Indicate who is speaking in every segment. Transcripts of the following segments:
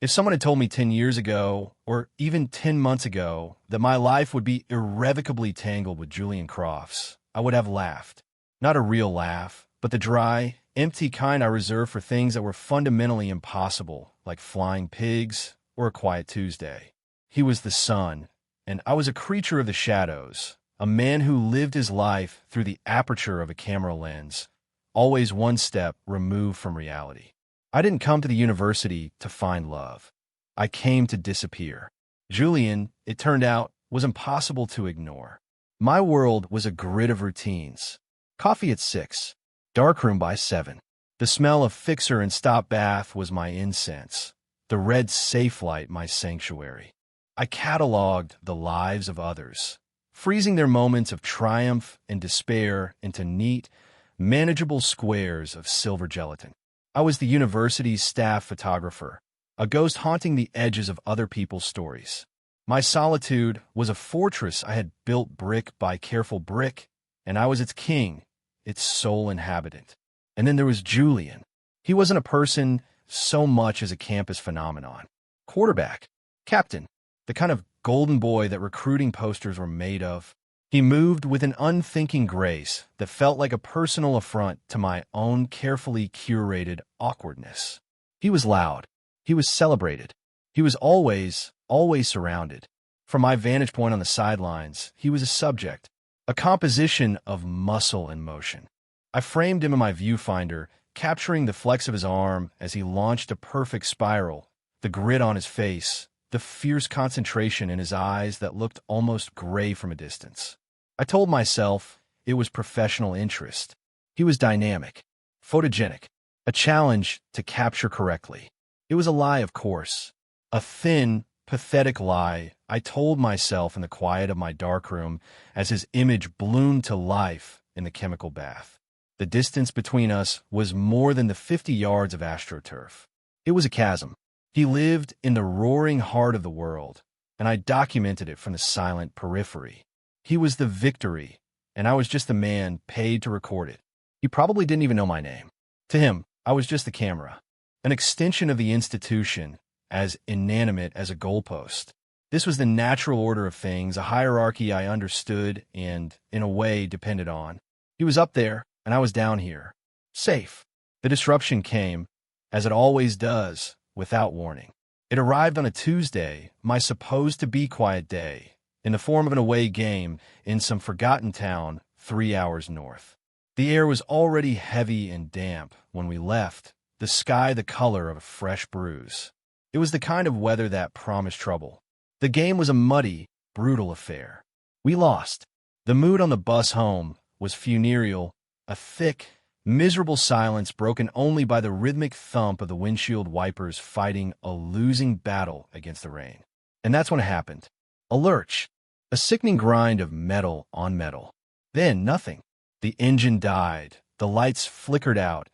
Speaker 1: If someone had told me 10 years ago, or even 10 months ago, that my life would be irrevocably tangled with Julian Crofts, I would have laughed. Not a real laugh, but the dry, empty kind I reserve for things that were fundamentally impossible, like flying pigs or a quiet Tuesday. He was the sun, and I was a creature of the shadows, a man who lived his life through the aperture of a camera lens, always one step removed from reality. I didn't come to the university to find love. I came to disappear. Julian, it turned out, was impossible to ignore. My world was a grid of routines. Coffee at 6, darkroom by 7. The smell of fixer and stop bath was my incense, the red safe light my sanctuary. I cataloged the lives of others, freezing their moments of triumph and despair into neat, manageable squares of silver gelatin. I was the university's staff photographer, a ghost haunting the edges of other people's stories. My solitude was a fortress I had built brick by careful brick, and I was its king, its sole inhabitant. And then there was Julian. He wasn't a person so much as a campus phenomenon. Quarterback, captain, the kind of golden boy that recruiting posters were made of. He moved with an unthinking grace that felt like a personal affront to my own carefully curated awkwardness. He was loud. He was celebrated. He was always surrounded. From my vantage point on the sidelines, he was a subject, a composition of muscle and motion. I framed him in my viewfinder, capturing the flex of his arm as he launched a perfect spiral, the grit on his face, the fierce concentration in his eyes that looked almost gray from a distance. I told myself it was professional interest. He was dynamic, photogenic, a challenge to capture correctly. It was a lie, of course. A thin, pathetic lie I told myself in the quiet of my darkroom as his image bloomed to life in the chemical bath. The distance between us was more than the 50 yards of astroturf. It was a chasm. He lived in the roaring heart of the world, and I documented it from the silent periphery. He was the victory, and I was just the man paid to record it. He probably didn't even know my name. To him, I was just the camera, an extension of the institution, as inanimate as a goalpost. This was the natural order of things, a hierarchy I understood and, in a way, depended on. He was up there, and I was down here. Safe. The disruption came, as it always does, without warning. It arrived on a Tuesday, my supposed-to-be quiet day, in the form of an away game in some forgotten town 3 hours north. The air was already heavy and damp when we left, the sky the color of a fresh bruise. It was the kind of weather that promised trouble. The game was a muddy, brutal affair. We lost. The mood on the bus home was funereal, a thick, miserable silence broken only by the rhythmic thump of the windshield wipers fighting a losing battle against the rain. And that's when it happened. A lurch, a sickening grind of metal on metal. Then nothing. The engine died, the lights flickered out,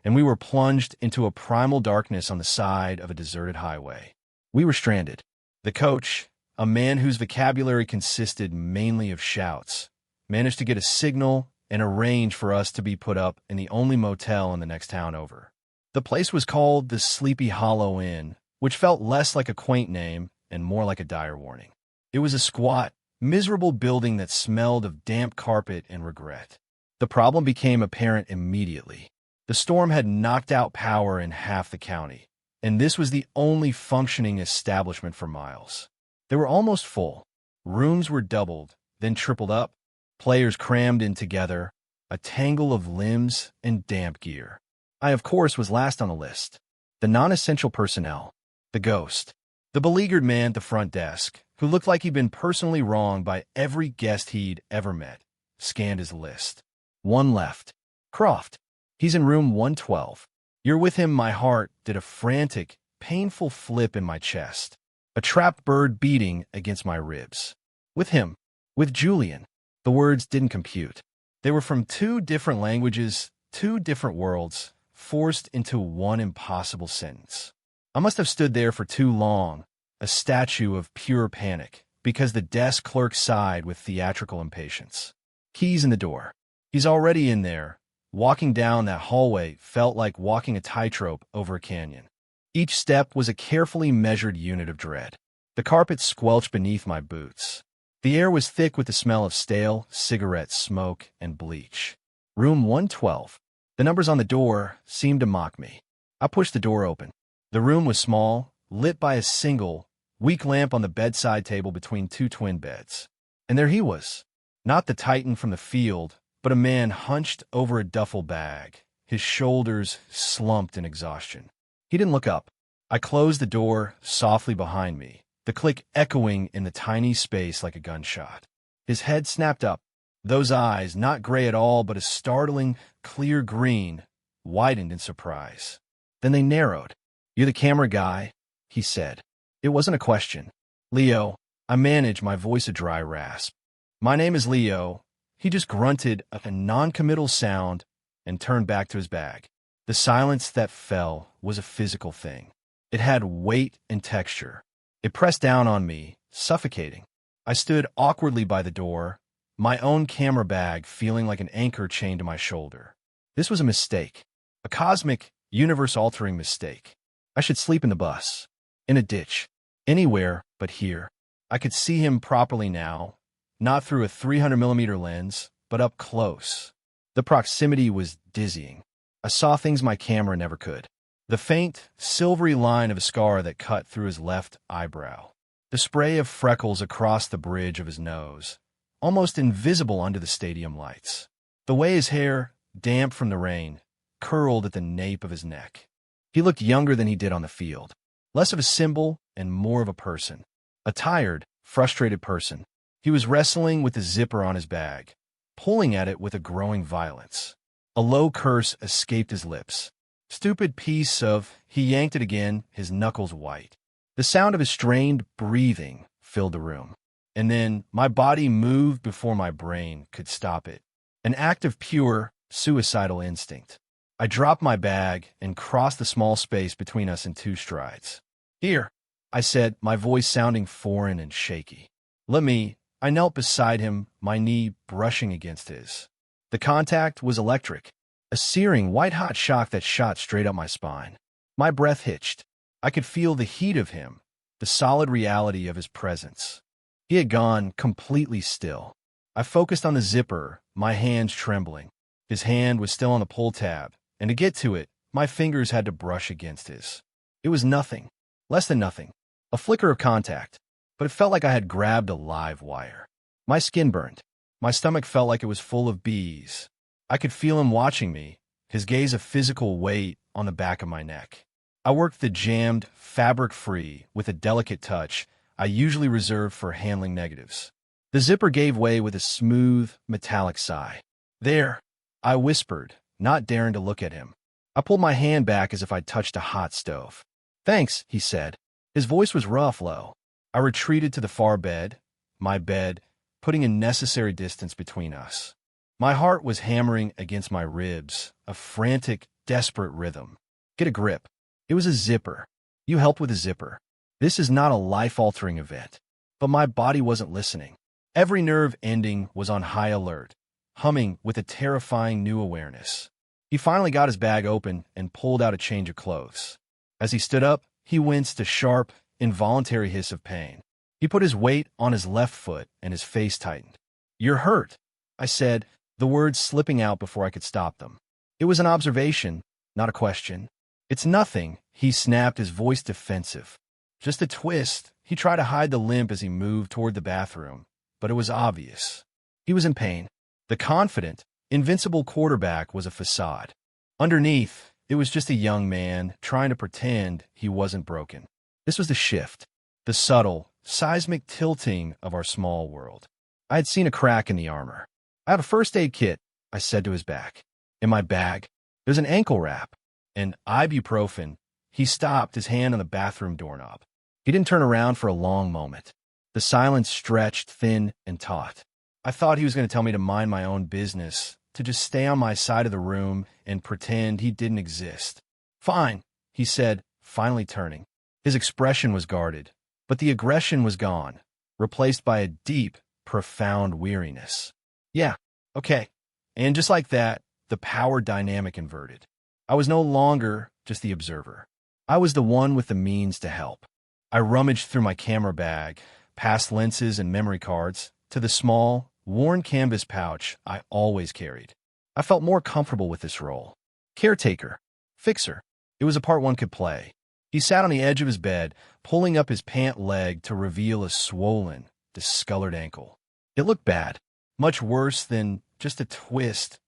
Speaker 1: and we were plunged into a primal darkness on the side of a deserted highway. We were stranded. The coach, a man whose vocabulary consisted mainly of shouts, managed to get a signal and arrange for us to be put up in the only motel in the next town over. The place was called the Sleepy Hollow Inn, which felt less like a quaint name and more like a dire warning. It was a squat, miserable building that smelled of damp carpet and regret. The problem became apparent immediately. The storm had knocked out power in half the county, and this was the only functioning establishment for miles. They were almost full. Rooms were doubled, then tripled up, players crammed in together, a tangle of limbs and damp gear. I, of course, was last on the list. The non-essential personnel, the ghost, the beleaguered man at the front desk, who looked like he'd been personally wronged by every guest he'd ever met, scanned his list. One left. Croft. He's in room 112. You're with him. My heart did a frantic, painful flip in my chest, a trapped bird beating against my ribs. With him. With Julian. The words didn't compute. They were from 2 different languages, 2 different worlds, forced into one impossible sentence. I must have stood there for too long, a statue of pure panic, because the desk clerk sighed with theatrical impatience. Keys in the door. He's already in there. Walking down that hallway felt like walking a tightrope over a canyon. Each step was a carefully measured unit of dread. The carpet squelched beneath my boots. The air was thick with the smell of stale cigarette smoke and bleach. Room 112. The numbers on the door seemed to mock me. I pushed the door open. The room was small, lit by a single, weak lamp on the bedside table between two twin beds. And there he was. Not the titan from the field, but a man hunched over a duffel bag, his shoulders slumped in exhaustion. He didn't look up. I closed the door softly behind me, the click echoing in the tiny space like a gunshot. His head snapped up. Those eyes, not gray at all, but a startling, clear green, widened in surprise. Then they narrowed. "You're the camera guy," he said. It wasn't a question. "Leo," I managed, my voice a dry rasp. "My name is Leo." He just grunted a non-committal sound and turned back to his bag. The silence that fell was a physical thing. It had weight and texture. It pressed down on me, suffocating. I stood awkwardly by the door, my own camera bag feeling like an anchor chained to my shoulder. This was a mistake. A cosmic, universe-altering mistake. I should sleep in the bus. In a ditch. Anywhere but here. I could see him properly now, not through a 300mm lens, but up close. The proximity was dizzying. I saw things my camera never could. The faint, silvery line of a scar that cut through his left eyebrow. The spray of freckles across the bridge of his nose, almost invisible under the stadium lights. The way his hair, damp from the rain, curled at the nape of his neck. He looked younger than he did on the field. Less of a symbol and more of a person. A tired, frustrated person. He was wrestling with the zipper on his bag, pulling at it with a growing violence. A low curse escaped his lips. Stupid piece of, he yanked it again, his knuckles white. The sound of his strained breathing filled the room. And then my body moved before my brain could stop it. An act of pure, suicidal instinct. I dropped my bag and crossed the small space between us in 2 strides. "Here," I said, my voice sounding foreign and shaky. I knelt beside him, my knee brushing against his. The contact was electric, a searing, white-hot shock that shot straight up my spine. My breath hitched. I could feel the heat of him, the solid reality of his presence. He had gone completely still. I focused on the zipper, my hands trembling. His hand was still on the pull tab, and to get to it, my fingers had to brush against his. It was nothing, less than nothing, a flicker of contact, but it felt like I had grabbed a live wire. My skin burned. My stomach felt like it was full of bees. I could feel him watching me, his gaze a physical weight on the back of my neck. I worked the jammed, fabric-free, with a delicate touch I usually reserve for handling negatives. The zipper gave way with a smooth, metallic sigh. "There," I whispered, not daring to look at him. I pulled my hand back as if I'd touched a hot stove. "Thanks," he said. His voice was rough, low. I retreated to the far bed, my bed, putting a necessary distance between us. My heart was hammering against my ribs, a frantic, desperate rhythm. Get a grip. It was a zipper. You helped with a zipper. This is not a life-altering event. But my body wasn't listening. Every nerve ending was on high alert, humming with a terrifying new awareness. He finally got his bag open and pulled out a change of clothes. As he stood up, he winced a sharp, involuntary hiss of pain. He put his weight on his left foot and his face tightened. "You're hurt," I said, the words slipping out before I could stop them. It was an observation, not a question. "It's nothing," he snapped, his voice defensive. "Just a twist." He tried to hide the limp as he moved toward the bathroom, but it was obvious. He was in pain. The confident, invincible quarterback was a facade. Underneath, it was just a young man trying to pretend he wasn't broken. This was the shift, the subtle, seismic tilting of our small world. I had seen a crack in the armor. "I have a first aid kit," I said to his back. "In my bag. There's an ankle wrap. And ibuprofen." He stopped, his hand on the bathroom doorknob. He didn't turn around for a long moment. The silence stretched thin and taut. I thought he was going to tell me to mind my own business, to just stay on my side of the room and pretend he didn't exist. "Fine," he said, finally turning. His expression was guarded, but the aggression was gone, replaced by a deep, profound weariness. "Yeah, okay." And just like that, the power dynamic inverted. I was no longer just the observer. I was the one with the means to help. I rummaged through my camera bag, past lenses and memory cards, to the small, worn canvas pouch I always carried. I felt more comfortable with this role. Caretaker. Fixer. It was a part one could play. He sat on the edge of his bed, pulling up his pant leg to reveal a swollen, discolored ankle. It looked bad, much worse than just a twist.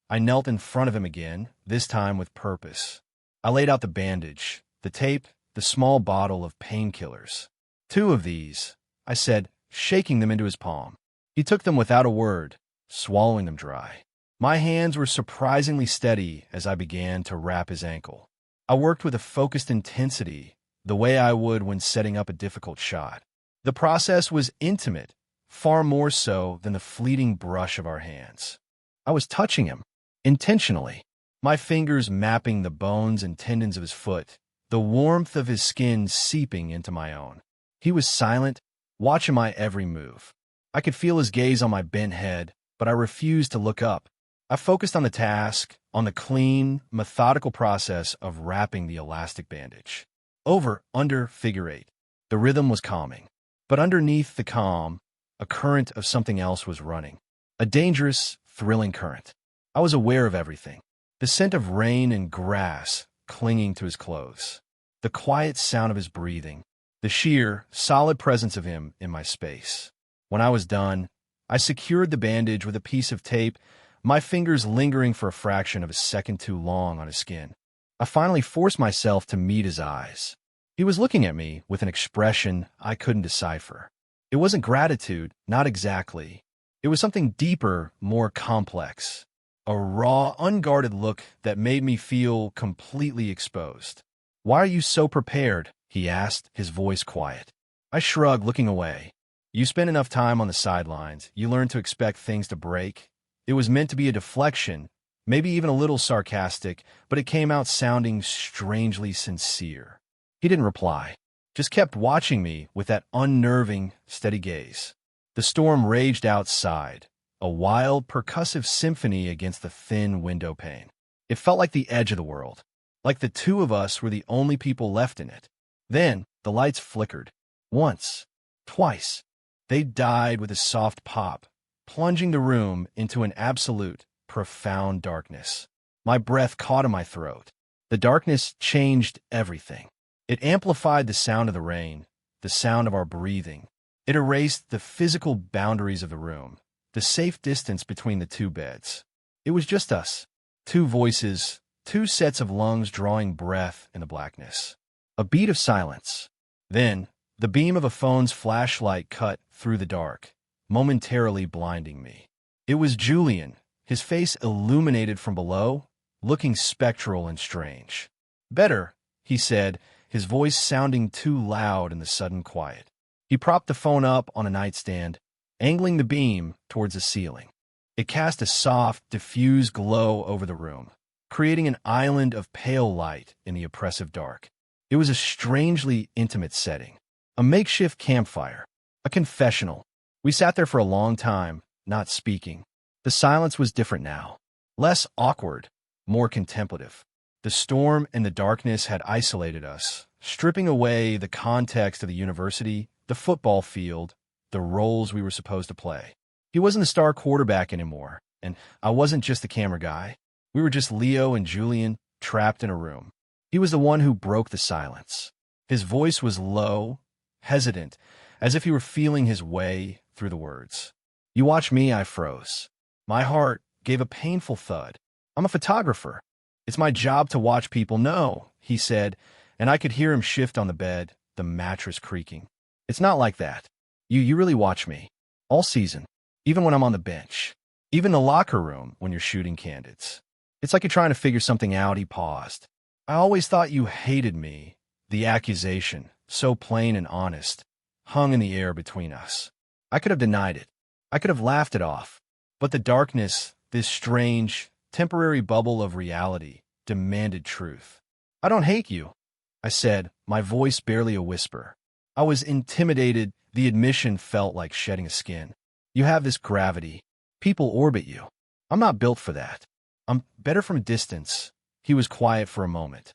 Speaker 1: I knelt in front of him again, this time with purpose. I laid out the bandage, the tape, the small bottle of painkillers. 2 of these, I said, shaking them into his palm. He took them without a word, swallowing them dry. My hands were surprisingly steady as I began to wrap his ankle. I worked with a focused intensity, the way I would when setting up a difficult shot. The process was intimate, far more so than the fleeting brush of our hands. I was touching him, intentionally, my fingers mapping the bones and tendons of his foot, the warmth of his skin seeping into my own. He was silent, watching my every move. I could feel his gaze on my bent head, but I refused to look up. I focused on the task, on the clean, methodical process of wrapping the elastic bandage. Over, under, figure 8. The rhythm was calming. But underneath the calm, a current of something else was running. A dangerous, thrilling current. I was aware of everything. The scent of rain and grass clinging to his clothes. The quiet sound of his breathing. The sheer, solid presence of him in my space. When I was done, I secured the bandage with a piece of tape, my fingers lingering for a fraction of a second too long on his skin. I finally forced myself to meet his eyes. He was looking at me with an expression I couldn't decipher. It wasn't gratitude, not exactly. It was something deeper, more complex. A raw, unguarded look that made me feel completely exposed. "Why are you so prepared?" he asked, his voice quiet. I shrugged, looking away. You spend enough time on the sidelines, you learn to expect things to break. It was meant to be a deflection, maybe even a little sarcastic, but it came out sounding strangely sincere. He didn't reply, just kept watching me with that unnerving, steady gaze. The storm raged outside, a wild, percussive symphony against the thin window pane. It felt like the edge of the world, like the 2 of us were the only people left in it. Then the lights flickered. Once, twice. They died with a soft pop, plunging the room into an absolute, profound darkness. My breath caught in my throat. The darkness changed everything. It amplified the sound of the rain, the sound of our breathing. It erased the physical boundaries of the room, the safe distance between the 2 beds. It was just us, 2 voices, 2 sets of lungs drawing breath in the blackness. A beat of silence. Then, the beam of a phone's flashlight cut through the dark, momentarily blinding me. It was Julian, his face illuminated from below, looking spectral and strange. "Better," he said, his voice sounding too loud in the sudden quiet. He propped the phone up on a nightstand, angling the beam towards the ceiling. It cast a soft, diffused glow over the room, creating an island of pale light in the oppressive dark. It was a strangely intimate setting, a makeshift campfire, a confessional. We sat there for a long time, not speaking. The silence was different now, less awkward, more contemplative. The storm and the darkness had isolated us, stripping away the context of the university, the football field, the roles we were supposed to play. He wasn't the star quarterback anymore, and I wasn't just the camera guy. We were just Leo and Julian trapped in a room. He was the one who broke the silence. His voice was low, hesitant, as if he were feeling his way through the words. "You watch me," I froze. My heart gave a painful thud. "I'm a photographer. It's my job to watch people." "No," he said, and I could hear him shift on the bed, the mattress creaking. "It's not like that. You really watch me. All season. Even when I'm on the bench. Even the locker room when you're shooting candids. It's like you're trying to figure something out." He paused. "I always thought you hated me." The accusation, so plain and honest, hung in the air between us. I could have denied it. I could have laughed it off. But the darkness, this strange, temporary bubble of reality, demanded truth. "I don't hate you," I said, my voice barely a whisper. I was intimidated. The admission felt like shedding a skin. "You have this gravity. People orbit you. I'm not built for that. I'm better from a distance." He was quiet for a moment.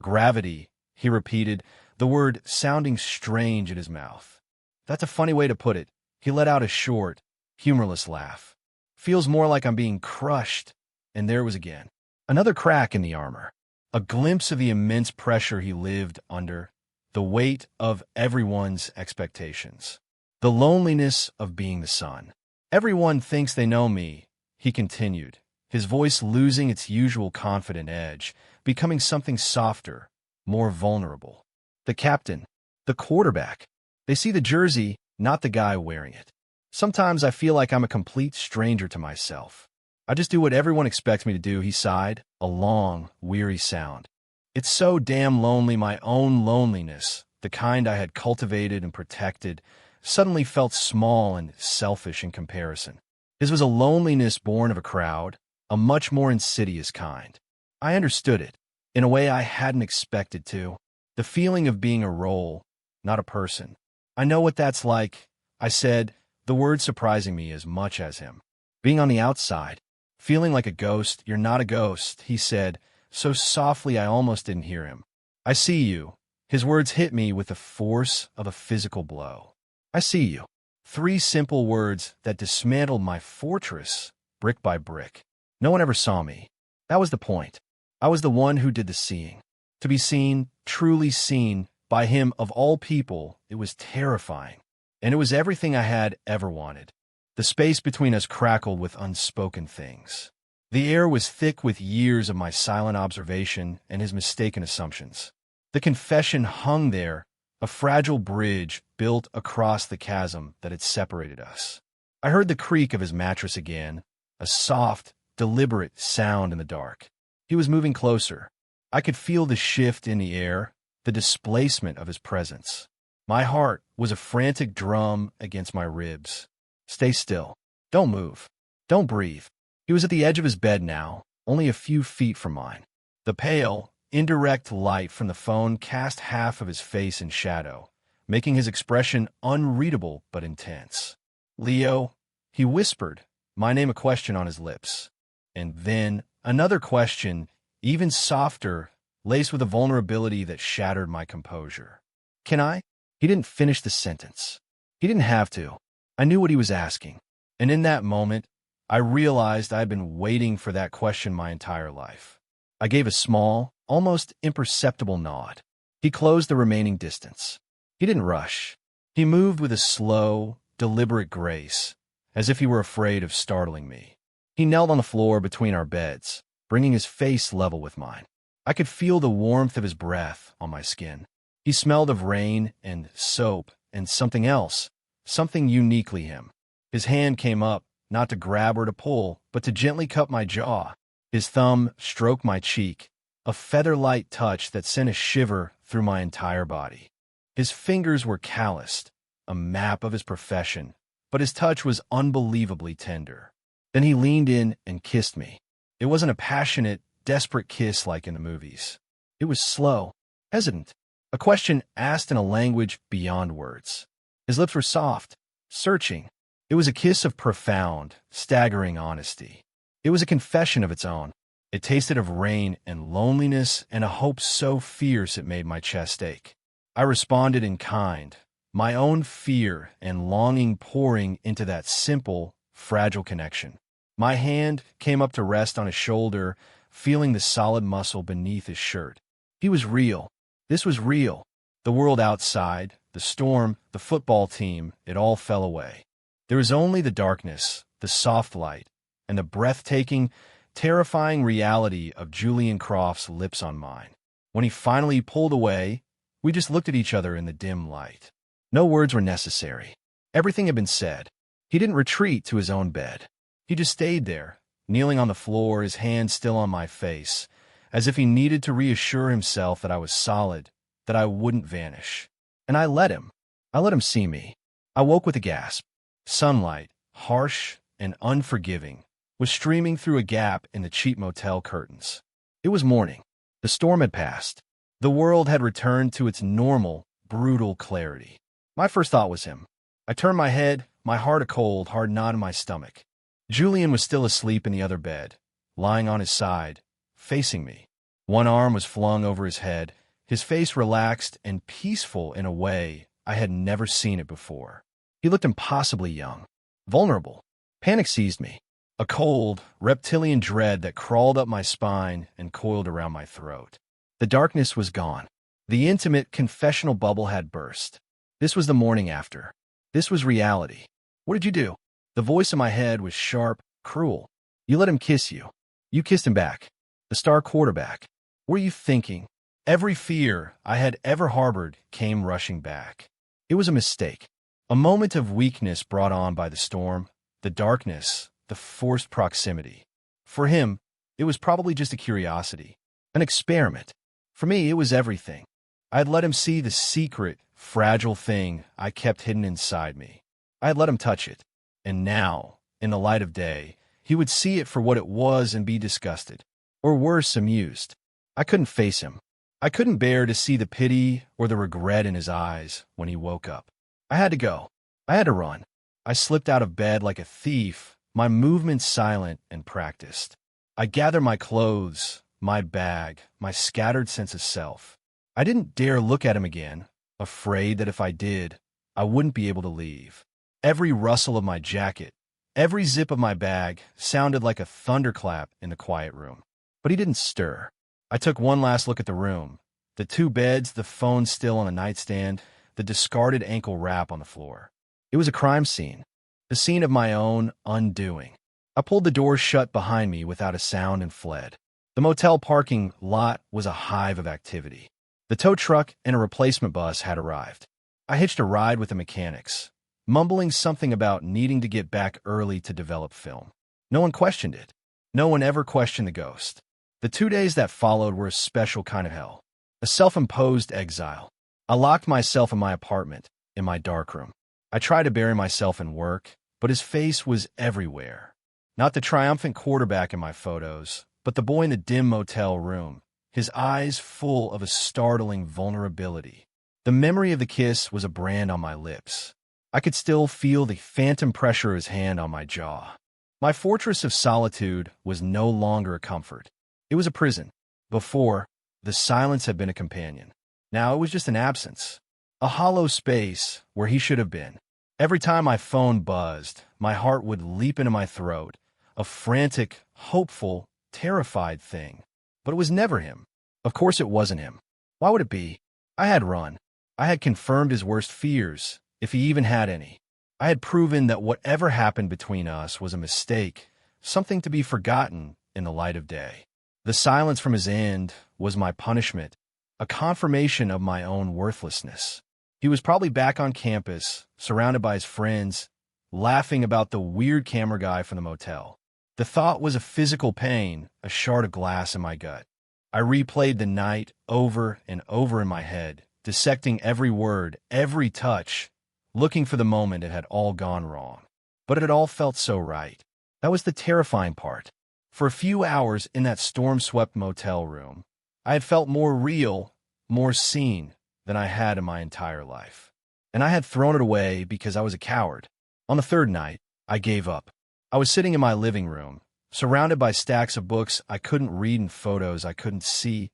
Speaker 1: "Gravity," he repeated, the word sounding strange in his mouth. That's a funny way to put it. He let out a short, humorless laugh. Feels more like I'm being crushed. And there it was again. Another crack in the armor. A glimpse of the immense pressure he lived under. The weight of everyone's expectations. The loneliness of being the son. Everyone thinks they know me, he continued, his voice losing its usual confident edge, becoming something softer, more vulnerable. The captain, the quarterback. They see the jersey, not the guy wearing it. Sometimes I feel like I'm a complete stranger to myself. I just do what everyone expects me to do, he sighed, a long, weary sound. It's so damn lonely. My own loneliness, the kind I had cultivated and protected, suddenly felt small and selfish in comparison. His was a loneliness born of a crowd, a much more insidious kind. I understood it, in a way I hadn't expected to. The feeling of being a role, not a person. I know what that's like, I said, the word surprising me as much as him. Being on the outside, feeling like a ghost. You're not a ghost, he said, so softly I almost didn't hear him. I see you. His words hit me with the force of a physical blow. I see you. 3 simple words that dismantled my fortress, brick by brick. No one ever saw me. That was the point. I was the one who did the seeing. To be seen, truly seen, by him of all people, it was terrifying. And it was everything I had ever wanted. The space between us crackled with unspoken things. The air was thick with years of my silent observation and his mistaken assumptions. The confession hung there, a fragile bridge built across the chasm that had separated us. I heard the creak of his mattress again, a soft, deliberate sound in the dark. He was moving closer. I could feel the shift in the air, the displacement of his presence. My heart was a frantic drum against my ribs. Stay still. Don't move. Don't breathe. He was at the edge of his bed now, only a few feet from mine. The pale, indirect light from the phone cast half of his face in shadow, making his expression unreadable but intense. Leo, he whispered, my name a question on his lips. And then another question, even softer, laced with a vulnerability that shattered my composure. Can I? He didn't finish the sentence. He didn't have to. I knew what he was asking. And in that moment, I realized I had been waiting for that question my entire life. I gave a small, almost imperceptible nod. He closed the remaining distance. He didn't rush. He moved with a slow, deliberate grace, as if he were afraid of startling me. He knelt on the floor between our beds, bringing his face level with mine. I could feel the warmth of his breath on my skin. He smelled of rain and soap and something else, something uniquely him. His hand came up, not to grab or to pull, but to gently cup my jaw. His thumb stroked my cheek, a feather-light touch that sent a shiver through my entire body. His fingers were calloused, a map of his profession, but his touch was unbelievably tender. Then he leaned in and kissed me. It wasn't a passionate, desperate kiss like in the movies. It was slow, hesitant, a question asked in a language beyond words. His lips were soft, searching. It was a kiss of profound, staggering honesty. It was a confession of its own. It tasted of rain and loneliness and a hope so fierce it made my chest ache. I responded in kind, my own fear and longing pouring into that simple, fragile connection. My hand came up to rest on his shoulder, feeling the solid muscle beneath his shirt. He was real. This was real. The world outside, the storm, the football team, it all fell away. There was only the darkness, the soft light, and the breathtaking, terrifying reality of Julian Croft's lips on mine. When he finally pulled away, we just looked at each other in the dim light. No words were necessary. Everything had been said. He didn't retreat to his own bed. He just stayed there, kneeling on the floor, his hand still on my face, as if he needed to reassure himself that I was solid, that I wouldn't vanish. And I let him. I let him see me. I woke with a gasp. Sunlight, harsh and unforgiving, was streaming through a gap in the cheap motel curtains. It was morning. The storm had passed. The world had returned to its normal, brutal clarity. My first thought was him. I turned my head, my heart a cold, hard knot in my stomach. Julian was still asleep in the other bed, lying on his side, facing me. One arm was flung over his head, his face relaxed and peaceful in a way I had never seen it before. He looked impossibly young, vulnerable. Panic seized me, a cold, reptilian dread that crawled up my spine and coiled around my throat. The darkness was gone. The intimate confessional bubble had burst. This was the morning after. This was reality. What did you do? The voice in my head was sharp, cruel. You let him kiss you. You kissed him back. The star quarterback. What were you thinking? Every fear I had ever harbored came rushing back. It was a mistake. A moment of weakness brought on by the storm, the darkness, the forced proximity. For him, it was probably just a curiosity, an experiment. For me, it was everything. I had let him see the secret, fragile thing I kept hidden inside me. I had let him touch it. And now, in the light of day, he would see it for what it was and be disgusted, or worse, amused. I couldn't face him. I couldn't bear to see the pity or the regret in his eyes when he woke up. I had to go. I had to run. I slipped out of bed like a thief, my movements silent and practiced. I gathered my clothes, my bag, my scattered sense of self. I didn't dare look at him again, afraid that if I did, I wouldn't be able to leave. Every rustle of my jacket, every zip of my bag sounded like a thunderclap in the quiet room. But he didn't stir. I took one last look at the room. The two beds, the phone still on the nightstand, the discarded ankle wrap on the floor. It was a crime scene, the scene of my own undoing. I pulled the door shut behind me without a sound and fled. The motel parking lot was a hive of activity. The tow truck and a replacement bus had arrived. I hitched a ride with the mechanics, mumbling something about needing to get back early to develop film. No one questioned it. No one ever questioned the ghost. The 2 days that followed were a special kind of hell, a self-imposed exile. I locked myself in my apartment, in my darkroom. I tried to bury myself in work, but his face was everywhere. Not the triumphant quarterback in my photos, but the boy in the dim motel room, his eyes full of a startling vulnerability. The memory of the kiss was a brand on my lips. I could still feel the phantom pressure of his hand on my jaw. My fortress of solitude was no longer a comfort. It was a prison. Before, the silence had been a companion. Now it was just an absence, a hollow space where he should have been. Every time my phone buzzed, my heart would leap into my throat, a frantic, hopeful, terrified thing. But it was never him. Of course it wasn't him. Why would it be? I had run. I had confirmed his worst fears, if he even had any. I had proven that whatever happened between us was a mistake, something to be forgotten in the light of day. The silence from his end was my punishment, a confirmation of my own worthlessness. He was probably back on campus, surrounded by his friends, laughing about the weird camera guy from the motel. The thought was a physical pain, a shard of glass in my gut. I replayed the night over and over in my head, dissecting every word, every touch, looking for the moment it had all gone wrong. But it had all felt so right. That was the terrifying part. For a few hours in that storm-swept motel room, I had felt more real, more seen than I had in my entire life. And I had thrown it away because I was a coward. On the third night, I gave up. I was sitting in my living room, surrounded by stacks of books I couldn't read and photos I couldn't see,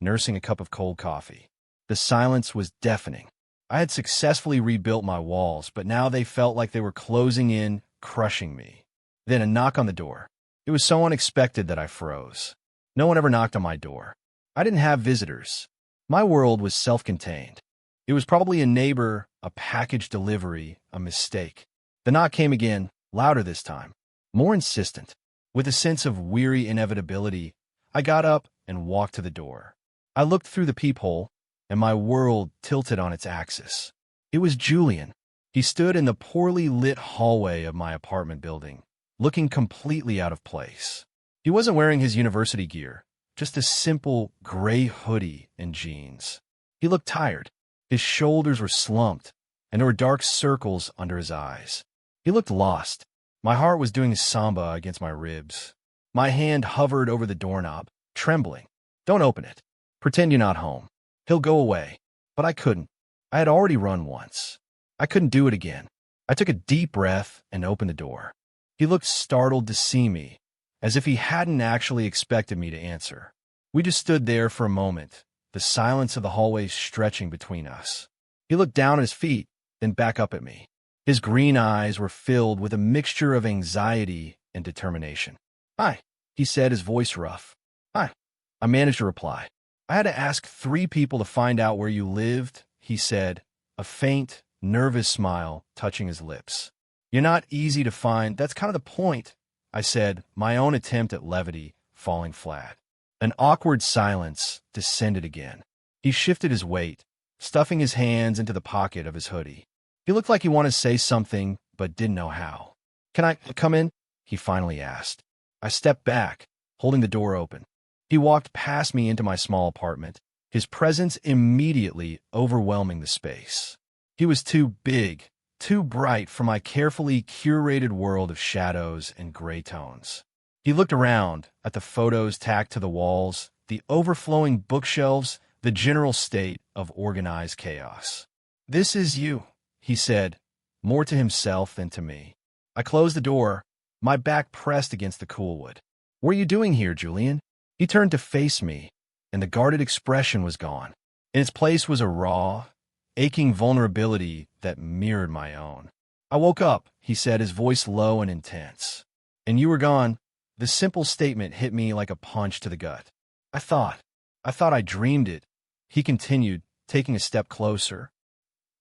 Speaker 1: nursing a cup of cold coffee. The silence was deafening. I had successfully rebuilt my walls, but now they felt like they were closing in, crushing me. Then a knock on the door. It was so unexpected that I froze. No one ever knocked on my door. I didn't have visitors. My world was self-contained. It was probably a neighbor, a package delivery, a mistake. The knock came again, louder this time, more insistent. With a sense of weary inevitability, I got up and walked to the door. I looked through the peephole, and my world tilted on its axis. It was Julian. He stood in the poorly lit hallway of my apartment building, looking completely out of place. He wasn't wearing his university gear, just a simple gray hoodie and jeans. He looked tired. His shoulders were slumped, and there were dark circles under his eyes. He looked lost. My heart was doing samba against my ribs. My hand hovered over the doorknob, trembling. Don't open it. Pretend you're not home. He'll go away. But I couldn't. I had already run once. I couldn't do it again. I took a deep breath and opened the door. He looked startled to see me, as if he hadn't actually expected me to answer. We just stood there for a moment, the silence of the hallway stretching between us. He looked down at his feet, then back up at me. His green eyes were filled with a mixture of anxiety and determination. "Hi," he said, his voice rough. "Hi." I managed to reply. "I had to ask 3 people to find out where you lived," he said, a faint, nervous smile touching his lips. "You're not easy to find. That's kind of the point," I said, my own attempt at levity falling flat. An awkward silence descended again. He shifted his weight, stuffing his hands into the pocket of his hoodie. He looked like he wanted to say something, but didn't know how. "Can I come in?" he finally asked. I stepped back, holding the door open. He walked past me into my small apartment, his presence immediately overwhelming the space. He was too big, too bright for my carefully curated world of shadows and gray tones. He looked around at the photos tacked to the walls, the overflowing bookshelves, the general state of organized chaos. "This is you," he said, more to himself than to me. I closed the door, my back pressed against the cool wood. "What are you doing here, Julian?" He turned to face me, and the guarded expression was gone. In its place was a raw, aching vulnerability that mirrored my own. "I woke up," he said, his voice low and intense. "And you were gone." The simple statement hit me like a punch to the gut. I thought I dreamed it," he continued, taking a step closer.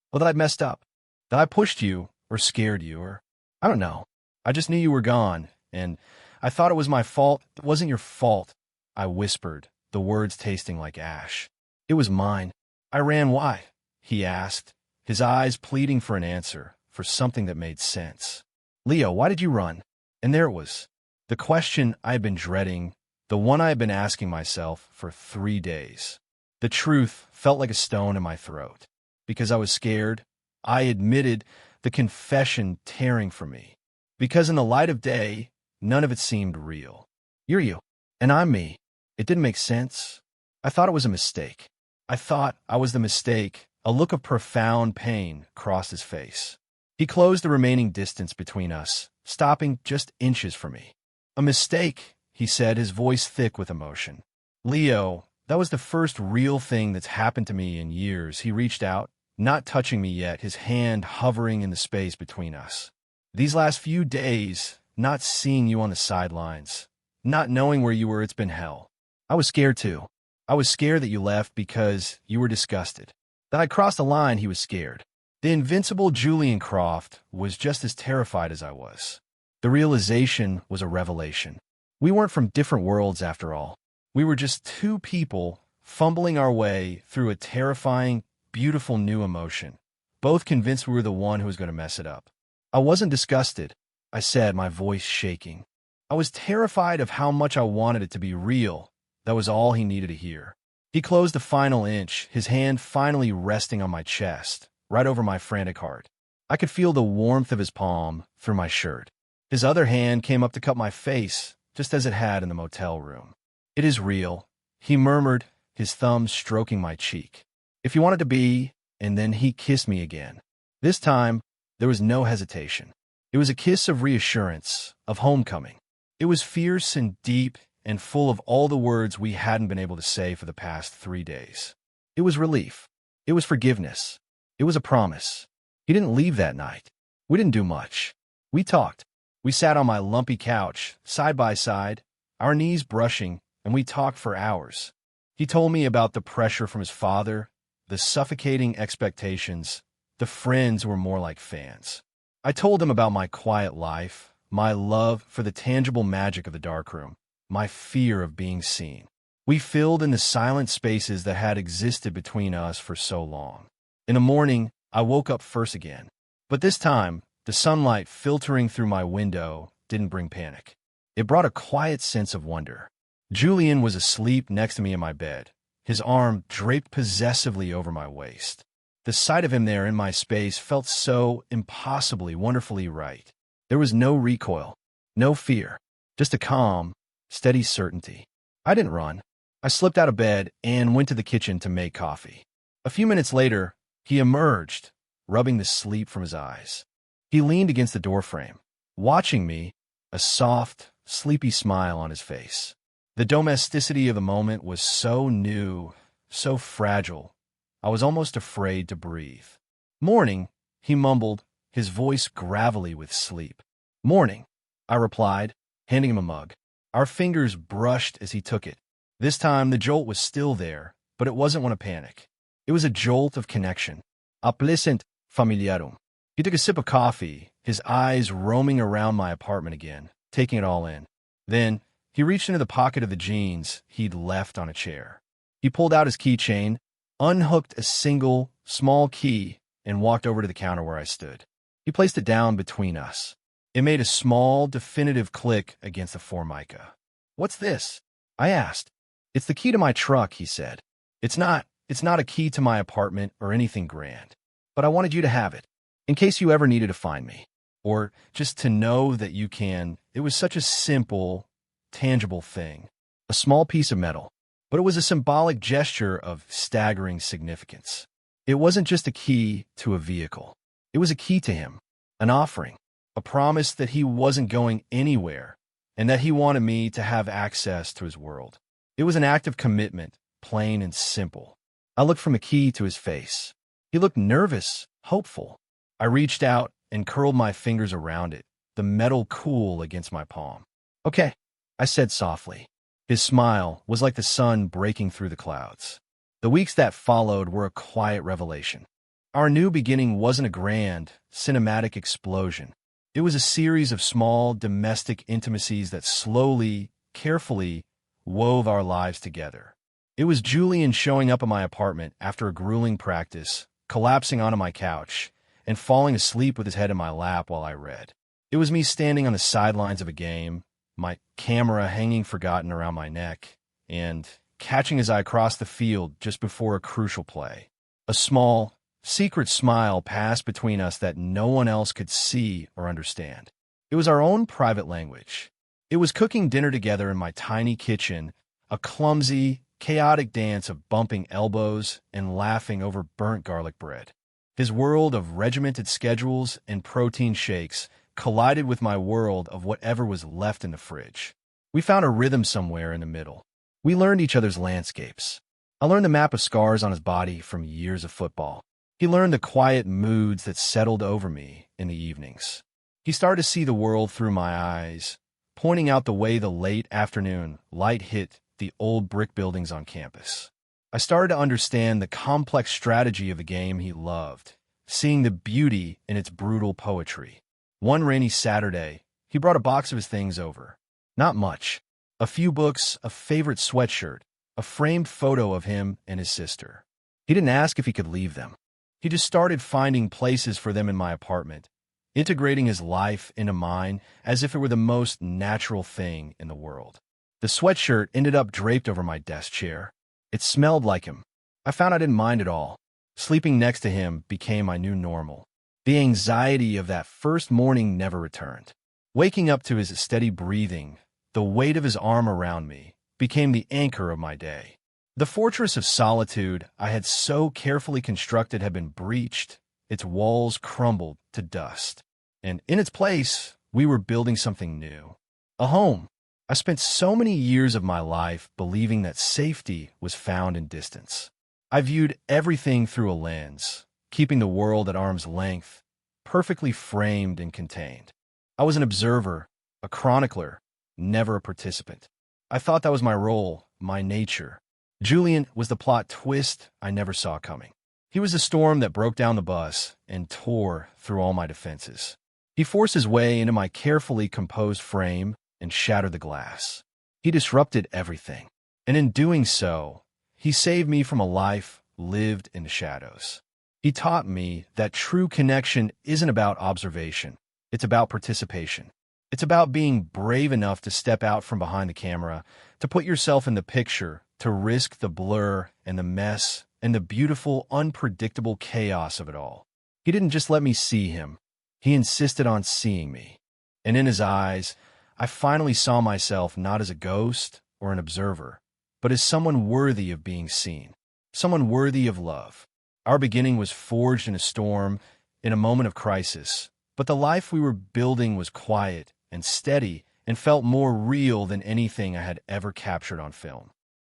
Speaker 1: "Well, that I messed up. That I pushed you, or scared you, or I don't know. I just knew you were gone, and I thought it was my fault." "It wasn't your fault," I whispered, the words tasting like ash. "It was mine. I ran." "Why?" he asked, his eyes pleading for an answer, for something that made sense. "Leo, why did you run?" And there it was. The question I had been dreading, the one I had been asking myself for 3 days. The truth felt like a stone in my throat. Because I was scared, I admitted, the confession tearing from me. Because in the light of day, none of it seemed real. "You're you, and I'm me." It didn't make sense. I thought it was a mistake. I thought I was the mistake. A look of profound pain crossed his face. He closed the remaining distance between us, stopping just inches from me. "A mistake," he said, his voice thick with emotion. "Leo, that was the first real thing that's happened to me in years." He reached out, not touching me yet, his hand hovering in the space between us. "These last few days, not seeing you on the sidelines, not knowing where you were, it's been hell. I was scared too. I was scared that you left because you were disgusted. That I crossed the line." He was scared. The invincible Julian Croft was just as terrified as I was. The realization was a revelation. We weren't from different worlds after all. We were just 2 people fumbling our way through a terrifying, beautiful new emotion, both convinced we were the one who was going to mess it up. "I wasn't disgusted," I said, my voice shaking. "I was terrified of how much I wanted it to be real." That was all he needed to hear. He closed the final inch, his hand finally resting on my chest, right over my frantic heart. I could feel the warmth of his palm through my shirt. His other hand came up to cup my face, just as it had in the motel room. "It is real," he murmured, his thumb stroking my cheek. "If you want it to be," and then he kissed me again. This time, there was no hesitation. It was a kiss of reassurance, of homecoming. It was fierce and deep and full of all the words we hadn't been able to say for the past 3 days. It was relief. It was forgiveness. It was a promise. He didn't leave that night. We didn't do much. We talked. We sat on my lumpy couch, side by side, our knees brushing, and we talked for hours. He told me about the pressure from his father, the suffocating expectations, the friends who were more like fans. I told him about my quiet life, my love for the tangible magic of the darkroom, my fear of being seen. We filled in the silent spaces that had existed between us for so long. In the morning, I woke up first again. But this time, the sunlight filtering through my window didn't bring panic. It brought a quiet sense of wonder. Julian was asleep next to me in my bed, his arm draped possessively over my waist. The sight of him there in my space felt so impossibly, wonderfully right. There was no recoil, no fear, just a calm, steady certainty. I didn't run. I slipped out of bed and went to the kitchen to make coffee. A few minutes later, he emerged, rubbing the sleep from his eyes. He leaned against the doorframe, watching me, a soft, sleepy smile on his face. The domesticity of the moment was so new, so fragile. I was almost afraid to breathe. "Morning," he mumbled, his voice gravelly with sleep. "Morning," I replied, handing him a mug. Our fingers brushed as he took it. This time the jolt was still there, but it wasn't one of panic. It was a jolt of connection. Explicit familiarum. He took a sip of coffee, his eyes roaming around my apartment again, taking it all in. Then he reached into the pocket of the jeans he'd left on a chair. He pulled out his keychain, unhooked a single, small key, and walked over to the counter where I stood. He placed it down between us. It made a small, definitive click against the formica. "What's this?" I asked. "It's the key to my truck," he said. It's not a key to my apartment or anything grand, but I wanted you to have it, in case you ever needed to find me, or just to know that you can." It was such a simple, tangible thing, a small piece of metal, but it was a symbolic gesture of staggering significance. It wasn't just a key to a vehicle. It was a key to him, an offering, a promise that he wasn't going anywhere and that he wanted me to have access to his world. It was an act of commitment, plain and simple. I looked from the key to his face. He looked nervous, hopeful. I reached out and curled my fingers around it, the metal cool against my palm. "Okay," I said softly. His smile was like the sun breaking through the clouds. The weeks that followed were a quiet revelation. Our new beginning wasn't a grand, cinematic explosion. It was a series of small, domestic intimacies that slowly, carefully wove our lives together. It was Julian showing up at my apartment after a grueling practice, collapsing onto my couch, and falling asleep with his head in my lap while I read. It was me standing on the sidelines of a game, my camera hanging forgotten around my neck, and catching his eye across the field just before a crucial play. A small, secret smile passed between us that no one else could see or understand. It was our own private language. It was cooking dinner together in my tiny kitchen, a clumsy, chaotic dance of bumping elbows and laughing over burnt garlic bread. His world of regimented schedules and protein shakes collided with my world of whatever was left in the fridge. We found a rhythm somewhere in the middle. We learned each other's landscapes. I learned the map of scars on his body from years of football. He learned the quiet moods that settled over me in the evenings. He started to see the world through my eyes, pointing out the way the late afternoon light hit the old brick buildings on campus. I started to understand the complex strategy of the game he loved, seeing the beauty in its brutal poetry. One rainy Saturday, he brought a box of his things over. Not much. A few books, a favorite sweatshirt, a framed photo of him and his sister. He didn't ask if he could leave them. He just started finding places for them in my apartment, integrating his life into mine as if it were the most natural thing in the world. The sweatshirt ended up draped over my desk chair. It smelled like him. I found I didn't mind at all. Sleeping next to him became my new normal. The anxiety of that first morning never returned. Waking up to his steady breathing, the weight of his arm around me, became the anchor of my day. The fortress of solitude I had so carefully constructed had been breached, its walls crumbled to dust. And in its place, we were building something new. A home. I spent so many years of my life believing that safety was found in distance. I viewed everything through a lens, keeping the world at arm's length, perfectly framed and contained. I was an observer, a chronicler, never a participant. I thought that was my role, my nature. Julian was the plot twist I never saw coming. He was the storm that broke down the bus and tore through all my defenses. He forced his way into my carefully composed frame and shattered the glass. He disrupted everything, and in doing so, he saved me from a life lived in the shadows. He taught me that true connection isn't about observation. It's about participation. It's about being brave enough to step out from behind the camera, to put yourself in the picture, to risk the blur and the mess and the beautiful, unpredictable chaos of it all. He didn't just let me see him. He insisted on seeing me. And in his eyes, I finally saw myself not as a ghost or an observer, but as someone worthy of being seen, someone worthy of love. Our beginning was forged in a storm, in a moment of crisis, but the life we were building was quiet and steady and felt more real than anything I had ever captured on film.